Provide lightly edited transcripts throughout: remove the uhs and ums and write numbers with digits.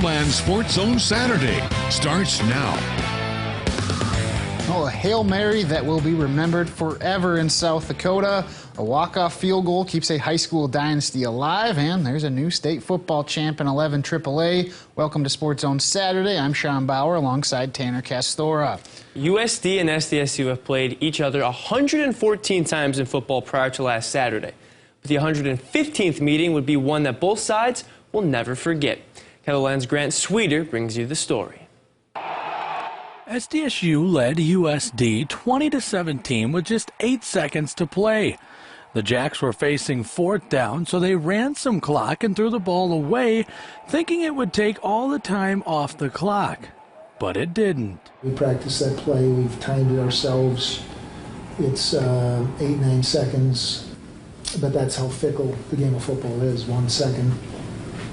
Kettleland Sports Zone Saturday starts now. Oh, a Hail Mary that will be remembered forever in South Dakota. A walk-off field goal keeps a high school dynasty alive, and there's a new state football champ in 11 AAA. Welcome to Sports Zone Saturday. I'm Sean Bauer alongside Tanner Castora. USD and SDSU have played each other 114 times in football prior to last Saturday. But the 115th meeting would be one that both sides will never forget. Kettleland's Grant Sweeter brings you the story. SDSU led USD 20-17 with just 8 seconds to play. The Jacks were facing fourth down, so they ran some clock and threw the ball away, thinking it would take all the time off the clock. But it didn't. We practiced that play. We've timed it ourselves. It's 8-9 seconds, but that's how fickle the game of football is. 1 second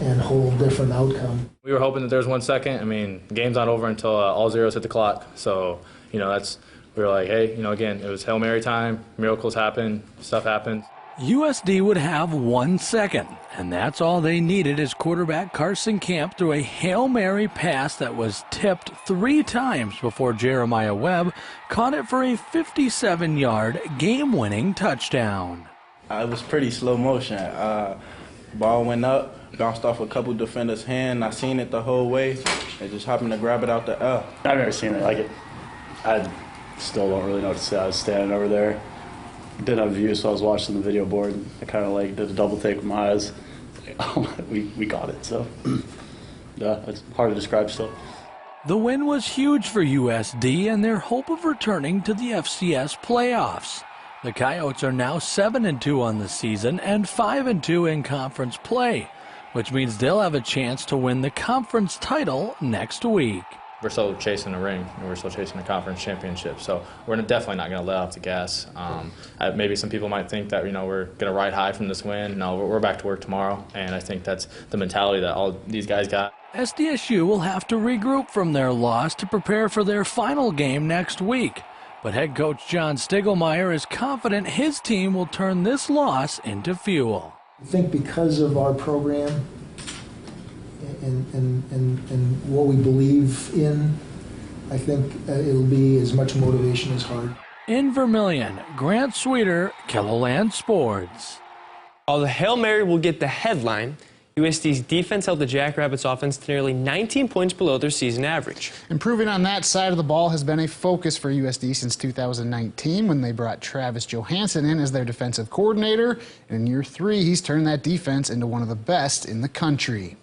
and a whole different outcome. We were hoping that there was 1 second. I mean, the game's not over until all zeros hit the clock. So, we were like, hey, again, it was Hail Mary time. Miracles happen. Stuff happens. USD would have 1 second, and that's all they needed as quarterback Carson Camp threw a Hail Mary pass that was tipped 3 times before Jeremiah Webb caught it for a 57-yard game-winning touchdown. It was pretty slow motion. Ball went up, bounced off a couple defenders' hand. I seen it the whole way. They just happened to grab it out the air. I've never seen it like it. I still don't really know what to say. I was standing over there. Didn't have view, so I was watching the video board. I kind of did a double take with my eyes. Oh, we got it. So yeah, it's hard to describe still. The win was huge for USD and their hope of returning to the FCS playoffs. The Coyotes are now 7-2 on the season and 5-2 in conference play, which means they'll have a chance to win the conference title next week. We're still chasing a ring, and we're still chasing a conference championship. So we're definitely not going to let off the gas. Maybe some people might think that we're going to ride high from this win. No, we're back to work tomorrow, and I think that's the mentality that all these guys got. SDSU will have to regroup from their loss to prepare for their final game next week. But head coach John Stiglmeyer is confident his team will turn this loss into fuel. I think because of our program and what we believe in, I think it'll be as much motivation as hard. In Vermilion, Grant Sweeter, Kettleland Sports. While the Hail Mary will get the headline, USD's defense held the Jackrabbits offense to nearly 19 points below their season average. Improving on that side of the ball has been a focus for USD since 2019 when they brought Travis Johansson in as their defensive coordinator. And in year 3, he's turned that defense into one of the best in the country.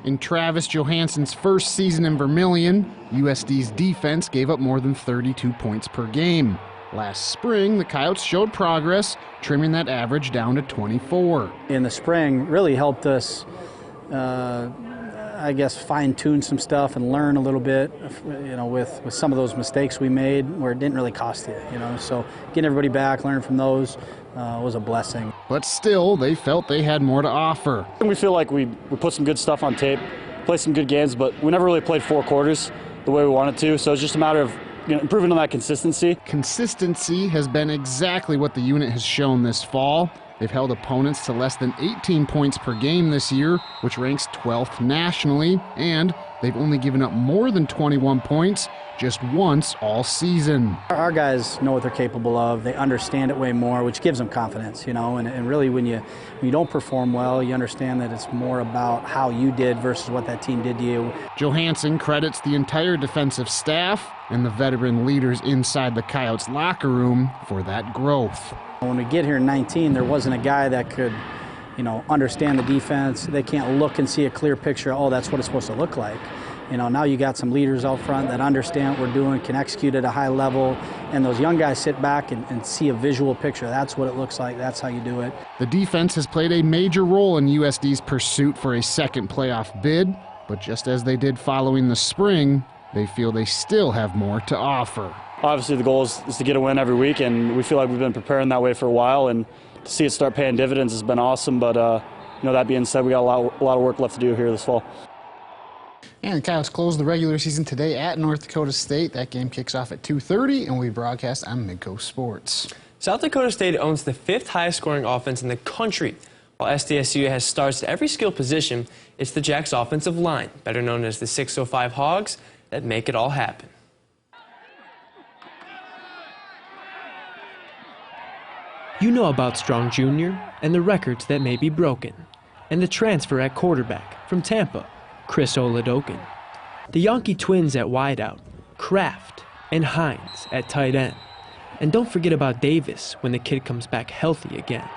In Travis Johansson's first season in Vermilion, USD's defense gave up more than 32 points per game. Last spring, the Coyotes showed progress, trimming that average down to 24. In the spring, really helped us, I guess, fine-tune some stuff and learn a little bit, with some of those mistakes we made where it didn't really cost you, So getting everybody back, learning from those was a blessing. But still, they felt they had more to offer. We feel like we put some good stuff on tape, played some good games, but we never really played 4 quarters the way we wanted to, so it's just a matter of improving on that consistency. Consistency has been exactly what the unit has shown this fall. They've held opponents to less than 18 points per game this year, which ranks 12th nationally, and they've only given up more than 21 points just once all season. Our guys know what they're capable of. They understand it way more, which gives them confidence, and really when you don't perform well, you understand that it's more about how you did versus what that team did to you. Johansson credits the entire defensive staff and the veteran leaders inside the Coyotes locker room for that growth. When we get here in 19, there wasn't a guy that could, understand the defense. They can't look and see a clear picture, oh, that's what it's supposed to look like. Now you got some leaders out front that understand what we're doing, can execute at a high level, and those young guys sit back and see a visual picture. That's what it looks like. That's how you do it. The defense has played a major role in USD's pursuit for a second playoff bid, but just as they did following the spring, they feel they still have more to offer. Obviously the goal is to get a win every week, and we feel like we've been preparing that way for a while, and to see it start paying dividends has been awesome, but that being said, we got a lot of work left to do here this fall. And the Coyotes close the regular season today at North Dakota State. That game kicks off at 2:30 and will be broadcast on Midco Sports. South Dakota State owns the 5th highest scoring offense in the country. While SDSU has stars at every skill position, it's the Jacks offensive line, better known as the 605 Hogs, that make it all happen. You know about Strong Jr. and the records that may be broken, and the transfer at quarterback from Tampa, Chris Oladokin. The Yankee twins at wideout, Kraft and Hines at tight end. And don't forget about Davis when the kid comes back healthy again.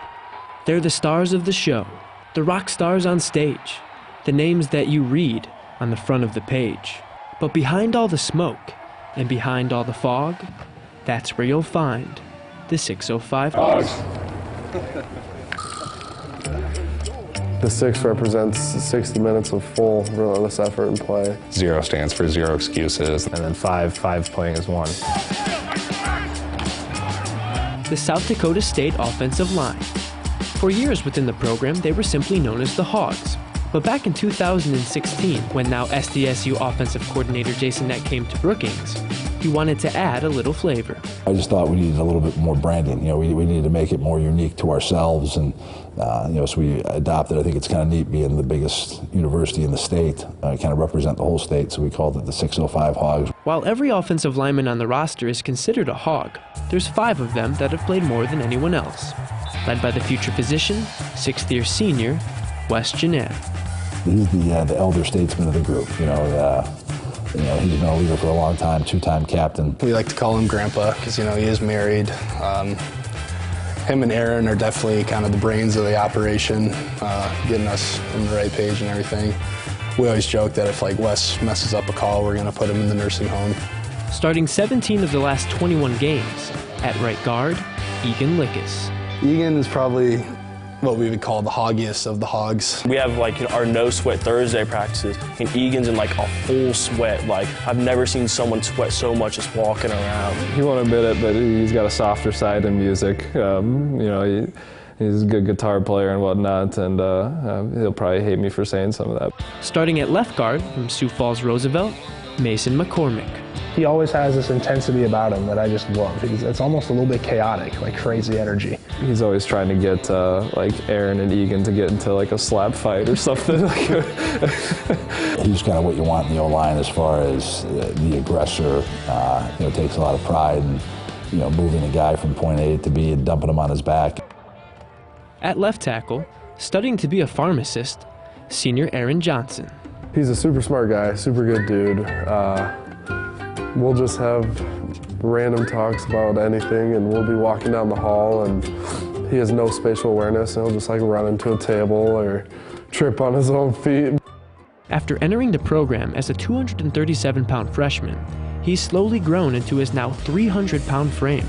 They're the stars of the show, the rock stars on stage, the names that you read on the front of the page. But behind all the smoke and behind all the fog, that's where you'll find the 605 Hogs. The 6 represents 60 minutes of full, relentless effort and play. 0 stands for 0 excuses. And then 5 playing as 1. The South Dakota State offensive line. For years within the program, they were simply known as the Hogs. But back in 2016, when now SDSU offensive coordinator Jason Nett came to Brookings, he wanted to add a little flavor. I just thought we needed a little bit more branding. You know, we needed to make it more unique to ourselves, and you know, so we adopted. I think it's kind of neat being the biggest university in the state, kind of represent the whole state. So we called it the 605 Hogs. While every offensive lineman on the roster is considered a Hog, there's 5 of them that have played more than anyone else. Led by the future physician, 6th-year senior, Wes Janan. He's the elder statesman of the group. You know, he's been a leader for a long time, 2-time captain. We like to call him Grandpa because, you know, he is married. Him and Aaron are definitely kind of the brains of the operation, getting us on the right page and everything. We always joke that if, like, Wes messes up a call, we're going to put him in the nursing home. Starting 17 of the last 21 games, at right guard, Egan Lickus. Egan is probably what we would call the hoggiest of the Hogs. We have like our no sweat Thursday practices, and Egan's in like a full sweat. Like, I've never seen someone sweat so much just walking around. He won't admit it, but he's got a softer side in music. You know, he's a good guitar player and whatnot, and he'll probably hate me for saying some of that. Starting at left guard from Sioux Falls Roosevelt, Mason McCormick. He always has this intensity about him that I just love. It's almost a little bit chaotic, like crazy energy. He's always trying to get like Aaron and Egan to get into like a slap fight or something. He's kind of what you want in the O-line as far as the aggressor. You know, takes a lot of pride in, you know, moving a guy from point A to B and dumping him on his back. At left tackle, studying to be a pharmacist, senior Aaron Johnson. He's a super smart guy, super good dude. We'll just have random talks about anything, and we'll be walking down the hall, and he has no spatial awareness, and he'll just like run into a table or trip on his own feet. After entering the program as a 237-pound freshman, he's slowly grown into his now 300-pound frame.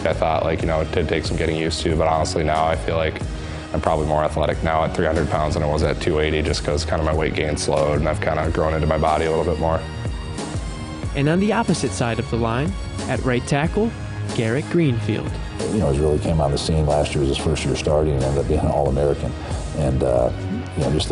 I thought, like, you know, it did take some getting used to, but honestly now I feel like I'm probably more athletic now at 300 pounds than I was at 280, just because kind of my weight gain slowed and I've kind of grown into my body a little bit more. And on the opposite side of the line, at right tackle, Garrett Greenfield. You know, he really came on the scene last year as his first year starting and ended up being an All-American. And, you know, just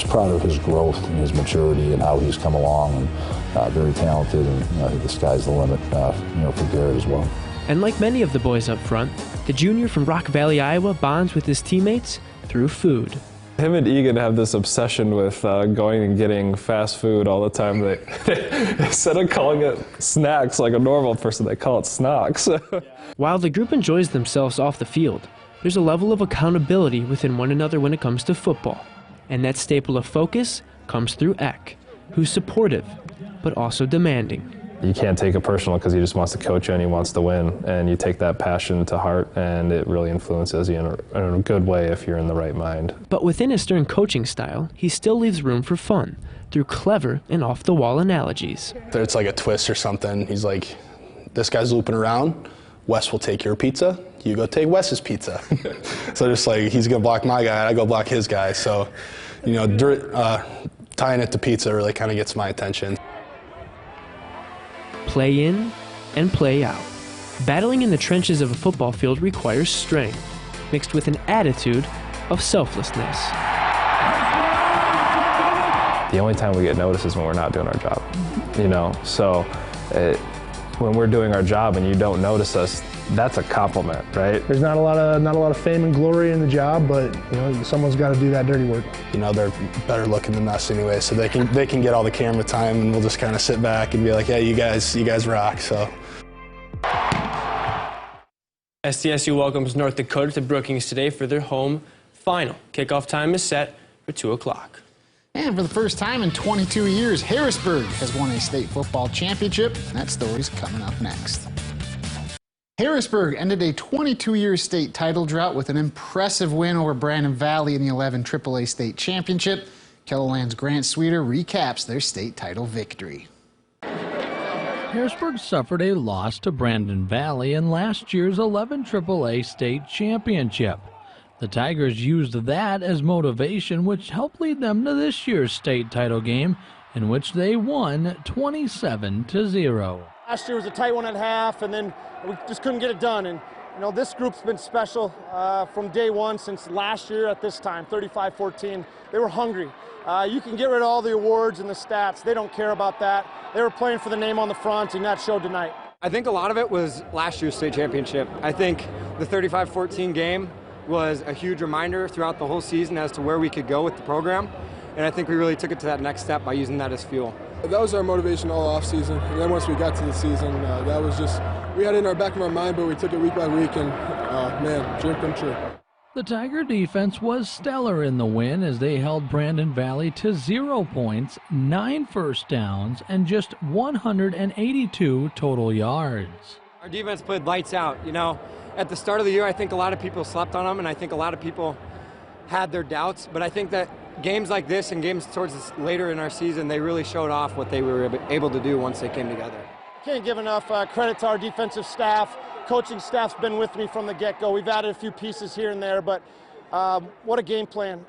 proud of his growth and his maturity and how he's come along, and very talented, and, you know, I think the sky's the limit, you know, for Garrett as well. And like many of the boys up front, the junior from Rock Valley, Iowa bonds with his teammates through food. Him and Egan have this obsession with going and getting fast food all the time. Instead of calling it snacks like a normal person, they call it snocks. While the group enjoys themselves off the field, there's a level of accountability within one another when it comes to football. And that staple of focus comes through Eck, who's supportive, but also demanding. You can't take it personal because he just wants to coach you and he wants to win, and you take that passion to heart, and it really influences you in a good way if you're in the right mind. But within his stern coaching style, he still leaves room for fun through clever and off-the-wall analogies. It's like a twist or something. He's like, this guy's looping around, Wes will take your pizza, you go take Wes's pizza. So just like, he's gonna block my guy, I go block his guy. So, you know, tying it to pizza really kind of gets my attention. Play in and play out. Battling in the trenches of a football field requires strength, mixed with an attitude of selflessness. The only time we get noticed is when we're not doing our job, you know? So when we're doing our job and you don't notice us, that's a compliment, right? There's not a lot of fame and glory in the job, but you know, someone's got to do that dirty work. You know, they're better looking than us anyway, so they can get all the camera time, and we'll just kind of sit back and be like, yeah, you guys rock. So. SDSU welcomes North Dakota to Brookings today for their home final. Kickoff time is set for 2 o'clock. And for the first time in 22 years, Harrisburg has won a state football championship. That story's coming up next. Harrisburg ended a 22-year state title drought with an impressive win over Brandon Valley in the 11 AAA state championship. KELOLAND's Grant Sweeter recaps their state title victory. Harrisburg suffered a loss to Brandon Valley in last year's 11 AAA state championship. The Tigers used that as motivation, which helped lead them to this year's state title game, in which they won 27-0. Last year was a tight one at half, and then we just couldn't get it done. And you know, this group's been special from day one since last year at this time, 35-14. They were hungry. You can get rid of all the awards and the stats. They don't care about that. They were playing for the name on the front, and that showed tonight. I think a lot of it was last year's state championship. I think the 35-14 game was a huge reminder throughout the whole season as to where we could go with the program. And I think we really took it to that next step by using that as fuel. That was our motivation all off season. And then once we got to the season, that was just, we had it in our back of our mind, but we took it week by week, and man, dream come true. The Tiger defense was stellar in the win as they held Brandon Valley to 0 points, 9 first downs, and just 182 total yards. Our defense played lights out. You know, at the start of the year, I think a lot of people slept on them, and I think a lot of people had their doubts. But I think that games like this and games towards later in our season, they really showed off what they were able to do once they came together. Can't give enough credit to our defensive staff. Coaching staff's been with me from the get-go. We've added a few pieces here and there, but what a game plan.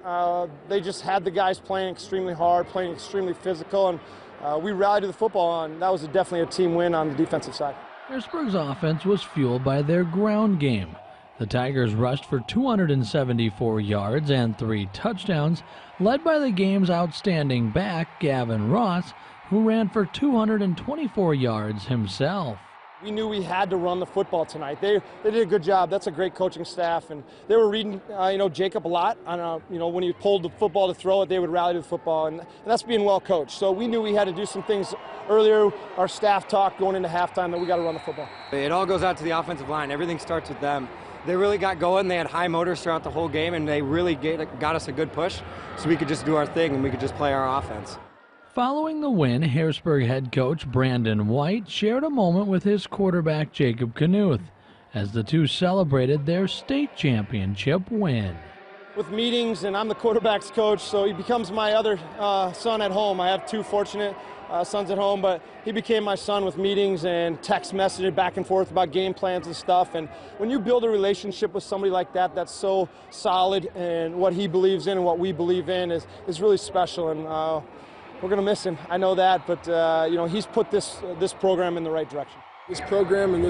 They just had the guys playing extremely hard, playing extremely physical, and we rallied to the football, and that was definitely a team win on the defensive side. Harrisburg's offense was fueled by their ground game. The Tigers rushed for 274 yards and 3 touchdowns, led by the game's outstanding back, Gavin Ross, who ran for 224 yards himself. We knew we had to run the football tonight. They did a good job. That's a great coaching staff, and they were reading, Jacob a lot. On when he pulled the football to throw it, they would rally to the football, and that's being well coached. So we knew we had to do some things earlier. Our staff talked going into halftime that we got to run the football. It all goes out to the offensive line. Everything starts with them. They really got going. They had high motors throughout the whole game, and they really got us a good push, so we could just do our thing and we could just play our offense. Following the win, Harrisburg head coach Brandon White shared a moment with his quarterback Jacob Knuth as the two celebrated their state championship win. With meetings, and I'm the quarterback's coach, so he becomes my other son at home. I have 2 fortunate sons at home, but he became my son with meetings and text messaging back and forth about game plans and stuff. And when you build a relationship with somebody like that that's so solid, and what he believes in and what we believe in is really special. And we're going to miss him. I know that, but he's put this program in the right direction. This program and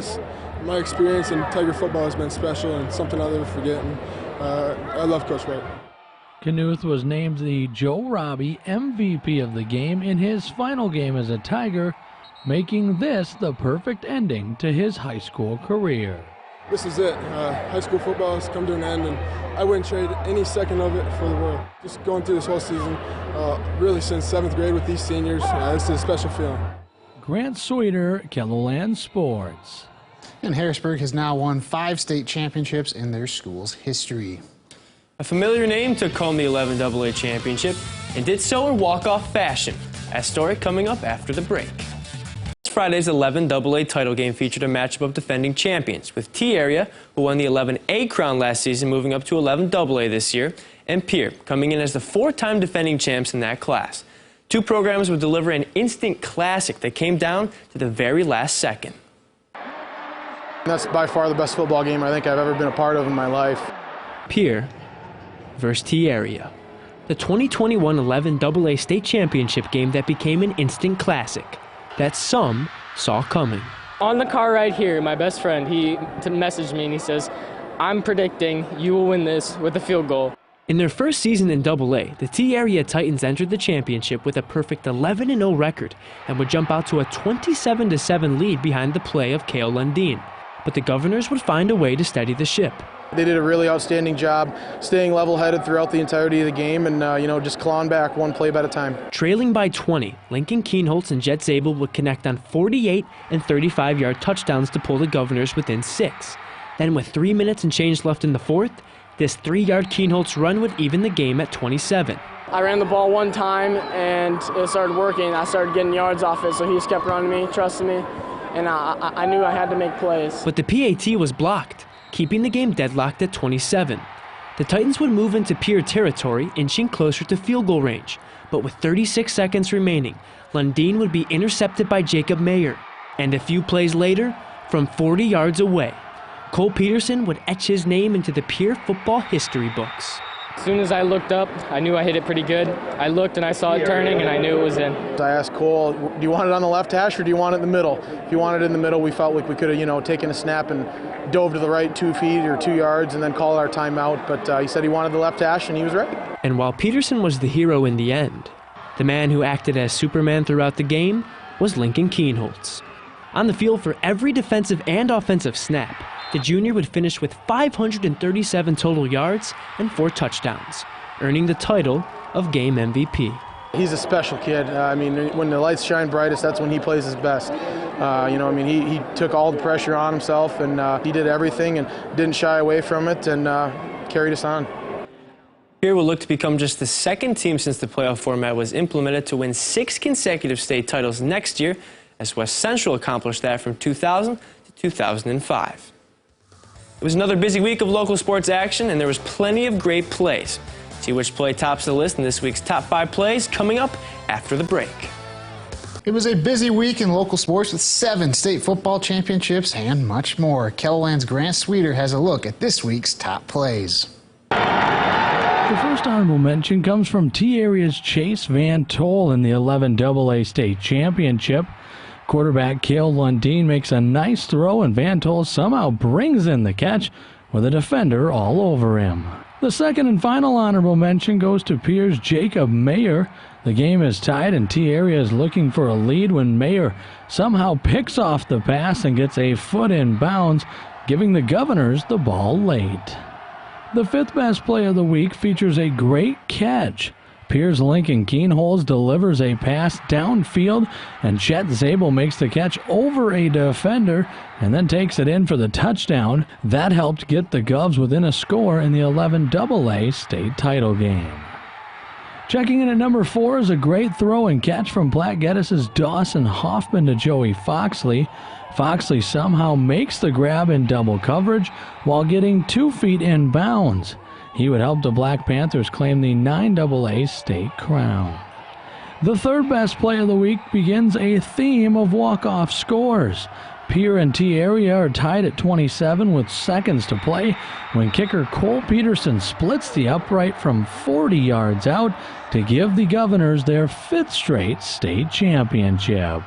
my experience in Tiger football has been special and something I'll never forget. And I love Coach White. Knuth was named the Joe Robbie MVP of the game in his final game as a Tiger, making this the perfect ending to his high school career. This is it. High school football has come to an end, and I wouldn't trade any second of it for the world. Just going through this whole season, really since 7th grade with these seniors, it's a special feeling. Grant Sweeter, KELOLAND Sports. And Harrisburg has now won 5 state championships in their school's history. A familiar name took home the 11 AA championship and did so in walk-off fashion. That story coming up after the break. Friday's 11 AA title game featured a matchup of defending champions, with T Area, who won the 11A crown last season, moving up to 11 AA this year, and Pierre, coming in as the 4-time defending champs in that class. 2 programs would deliver an instant classic that came down to the very last second. That's by far the best football game I think I've ever been a part of in my life. Pierre versus T Area, the 2021 11 AA state championship game that became an instant classic that some saw coming. On the car ride here, my best friend, he messaged me and he says, "I'm predicting you will win this with a field goal." In their first season in AA, the T Area Titans entered the championship with a perfect 11-0 record and would jump out to a 27-7 lead behind the play of Kale Lundeen. but the Governors would find a way to steady the ship. They did a really outstanding job staying level-headed throughout the entirety of the game and, just clawing back one play at a time. Trailing by 20, Lincoln Kienholz and Jett Zabel would connect on 48 and 35-yard touchdowns to pull the Governors within 6. Then with 3 minutes and change left in the fourth, this 3-yard Kienholz run would even the game at 27. I ran the ball one time and it started working. I started getting yards off it, so he just kept running me, trusting me, and I knew I had to make plays. But the PAT was blocked, keeping the game deadlocked at 27. The Titans would move into Pierre territory, inching closer to field goal range. But with 36 seconds remaining, Lundin would be intercepted by Jacob Mayer. And a few plays later, from 40 yards away, Cole Peterson would etch his name into the Pierre football history books. As soon as I looked up, I knew I hit it pretty good. I looked and I saw it turning and I knew it was in. I asked Cole, do you want it on the left hash or do you want it in the middle? If you wanted it in the middle, we felt like we could have, taken a snap and dove to the right 2 feet or 2 yards and then called our timeout. But he said he wanted the left hash and he was right. And while Peterson was the hero in the end, the man who acted as Superman throughout the game was Lincoln Kienholz. On the field for every defensive and offensive snap, the junior would finish with 537 total yards and 4 touchdowns, earning the title of game MVP. He's a special kid. When the lights shine brightest, that's when he plays his best. He took all the pressure on himself and he did everything and didn't shy away from it and carried us on. Pierre will look to become just the second team since the playoff format was implemented to win 6 consecutive state titles next year, as West Central accomplished that from 2000 to 2005. It was another busy week of local sports action, and there was plenty of great plays. See which play tops the list in this week's Top 5 Plays coming up after the break. It was a busy week in local sports with 7 state football championships and much more. KELOLAND's Grant Sweeter has a look at this week's top plays. The first honorable mention comes from T-Area's Chase Van Toll in the 11 AA state championship. Quarterback Cale Lundin makes a nice throw and Van Toll somehow brings in the catch with a defender all over him. The second and final honorable mention goes to Pierre's Jacob Mayer. The game is tied and T-Area is looking for a lead when Mayer somehow picks off the pass and gets a foot in bounds, giving the Governors the ball late. The fifth best play of the week features a great catch. Pierre's Lincoln Kienholz delivers a pass downfield, and Jett Zabel makes the catch over a defender and then takes it in for the touchdown. That helped get the Govs within a score in the 11 AA state title game. Checking in at number 4 is a great throw and catch from PLATTE-GEDDES' Dawson Hoffman to Joey Foxley. Foxley somehow makes the grab in double coverage while getting 2 feet in bounds. He would help the Black Panthers claim the 9AA state crown. The third best play of the week begins a theme of walk-off scores. Pierre and T-Area are tied at 27 with seconds to play when kicker Cole Peterson splits the upright from 40 yards out to give the Governors their 5th straight state championship.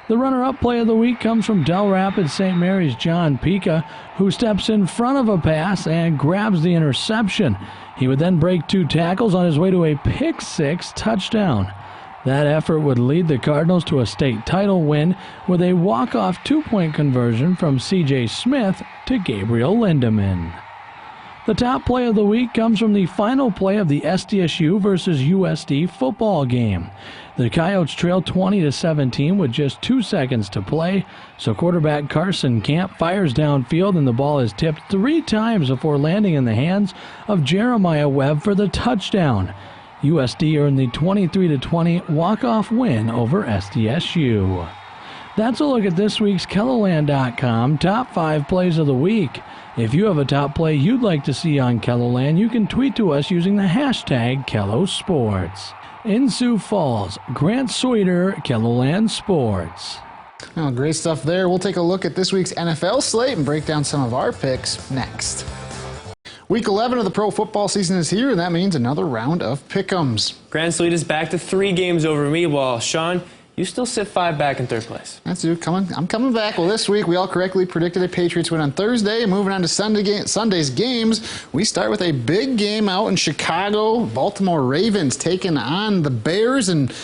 The runner-up play of the week comes from Del Rapids St. Mary's John PICA, who steps in front of a pass and grabs the interception. He would then break 2 tackles on his way to a pick-6 touchdown. That effort would lead the Cardinals to a state title win with a walk-off 2-point conversion from C.J. Smith to Gabriel Lindemann. The top play of the week comes from the final play of the SDSU versus USD football game. The Coyotes trail 20-17 with just 2 seconds to play, so quarterback Carson Camp fires downfield and the ball is tipped 3 times before landing in the hands of Jeremiah Webb for the touchdown. USD earned the 23-20 walk-off win over SDSU. That's a look at this week's KELOLAND.com Top 5 Plays of the Week. If you have a top play you'd like to see on KELOLAND, you can tweet to us using the hashtag KELOSports. In Sioux Falls, Grant Sweeter, KELOLAND Sports. Oh, great stuff there. We'll take a look at this week's NFL slate and break down some of our picks next. Week 11 of the pro football season is here, and that means another round of pick'ems. Grant Sleet is back to 3 games over me, while Sean, you still sit 5 back in 3rd place. That's you. I'm coming back. Well, this week we all correctly predicted a Patriots win on Thursday. Moving on to Sunday's games, we start with a big game out in Chicago. Baltimore Ravens taking on the Bears, and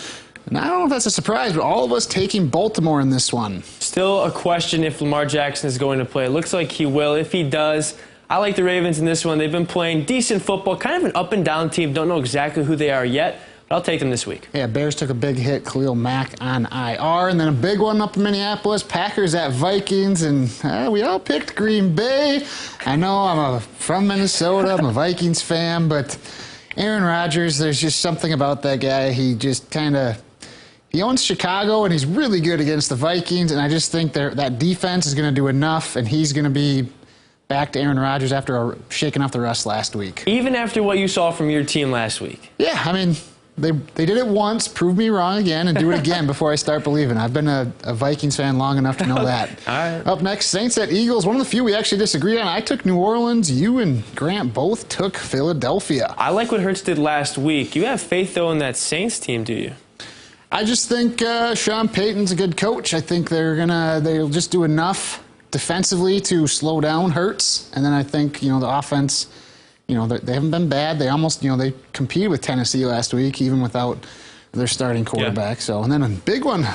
And I don't know if that's a surprise, but all of us taking Baltimore in this one. Still a question if Lamar Jackson is going to play. It looks like he will. If he does, I like the Ravens in this one. They've been playing decent football, kind of an up-and-down team. Don't know exactly who they are yet, but I'll take them this week. Yeah, Bears took a big hit, Khalil Mack on IR, and then a big one up in Minneapolis, Packers at Vikings, and we all picked Green Bay. I know I'm from Minnesota, I'm a Vikings fan, but Aaron Rodgers, there's just something about that guy. He just kind of, he owns Chicago, and he's really good against the Vikings, and I just think that defense is going to do enough, and he's going to be back to Aaron Rodgers after shaking off the rust last week. Even after what you saw from your team last week? Yeah, I mean, they did it once, prove me wrong again, and do it again before I start believing. I've been a Vikings fan long enough to know that. All right. Up next, Saints at Eagles. One of the few we actually disagree on. I took New Orleans. You and Grant both took Philadelphia. I like what Hurts did last week. You have faith, though, in that Saints team, do you? I just think Sean Payton's a good coach. I think they'll just do enough defensively to slow down Hurts, and then I think the offense, they haven't been bad. They almost they competed with Tennessee last week even without their starting quarterback. Yeah. So, and then a big one,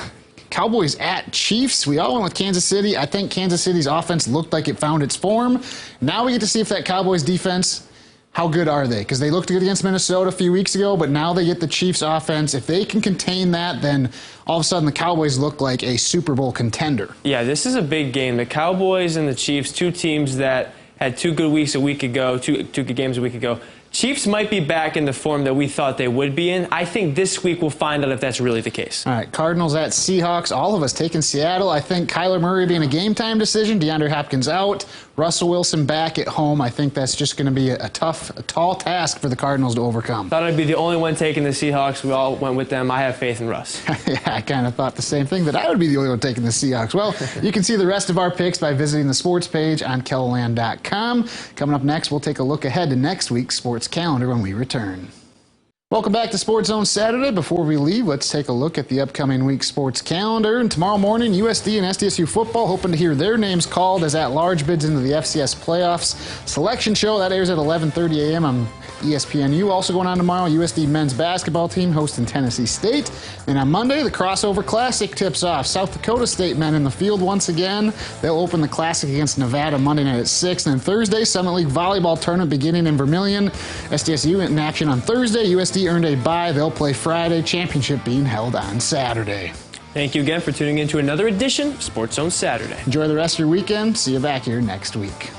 Cowboys at Chiefs. We all went with Kansas City. I think Kansas City's offense looked like it found its form. Now we get to see if that Cowboys defense, how good are they? Because they looked good against Minnesota a few weeks ago, but now they get the Chiefs offense. If they can contain that, then all of a sudden the Cowboys look like a Super Bowl contender. Yeah, this is a big game. The Cowboys and the Chiefs, two teams that had two good games a week ago. Chiefs might be back in the form that we thought they would be in. I think this week we'll find out if that's really the case. All right, Cardinals at Seahawks. All of us taking Seattle. I think Kyler Murray being a game-time decision. DeAndre Hopkins out. Russell Wilson back at home. I think that's just going to be a tall task for the Cardinals to overcome. Thought I'd be the only one taking the Seahawks. We all went with them. I have faith in Russ. Yeah, I kind of thought the same thing, that I would be the only one taking the Seahawks. Well, you can see the rest of our picks by visiting the sports page on KELLELAND.com. Coming up next, we'll take a look ahead to next week's sports calendar when we return. Welcome back to SportsZone Saturday. Before we leave, let's take a look at the upcoming week's sports calendar. And tomorrow morning, USD and SDSU football, hoping to hear their names called as at-large bids into the FCS playoffs. Selection show, that airs at 11:30 a.m. on ESPNU. Also going on tomorrow, USD men's basketball team hosting Tennessee State. Then on Monday, the Crossover Classic tips off. South Dakota State men in the field once again. They'll open the Classic against Nevada Monday night at 6. And then Thursday, Summit League volleyball tournament beginning in Vermillion. SDSU in action on Thursday. USD earned a bye. They'll play Friday. Championship being held on Saturday. Thank you again for tuning in to another edition of SportsZone Saturday. Enjoy the rest of your weekend. See you back here next week.